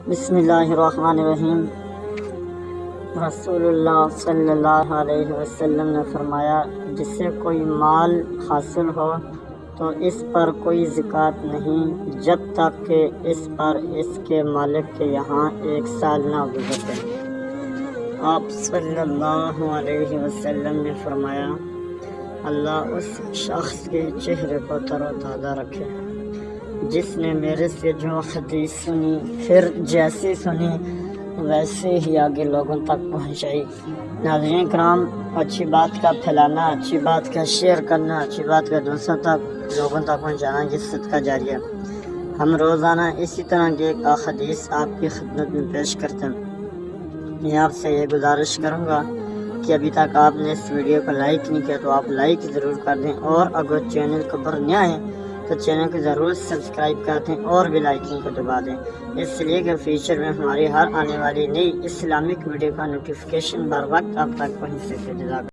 بسم اللہ الرحمن الرحیم۔ رسول اللہ صلی اللہ علیہ وسلم نے فرمایا، جس سے کوئی مال حاصل ہو تو اس پر کوئی زکوٰۃ نہیں جب تک کہ اس پر اس کے مالک کے یہاں 1 سال نہ گزرے۔ آپ صلی اللہ علیہ وسلم نے فرمایا، اللہ اس شخص کے چہرے کو تر و تازہ رکھے جس نے میرے سے جو حدیث سنی، پھر جیسی سنی ویسے ہی آگے لوگوں تک پہنچائی۔ ناظرین کرام، اچھی بات کا پھیلانا، اچھی بات کا شیئر کرنا، اچھی بات کا دوسروں تک لوگوں تک پہنچانا یہ صدقہ جاریہ۔ ہم روزانہ اسی طرح کی ایک حدیث آپ کی خدمت میں پیش کرتے ہیں۔ میں آپ سے یہ گزارش کروں گا کہ ابھی تک آپ نے اس ویڈیو کو لائک نہیں کیا تو آپ لائک ضرور کر دیں، اور اگر چینل کو پر نیا ہے تو چینل کو ضرور سبسکرائب کر دیں اور بیل آئیکن کو دبا دیں، اس لیے کہ فیوچر میں ہماری ہر آنے والی نئی اسلامک ویڈیو کا نوٹیفیکیشن بر وقت آپ تک پہنچ سکے۔ جزاک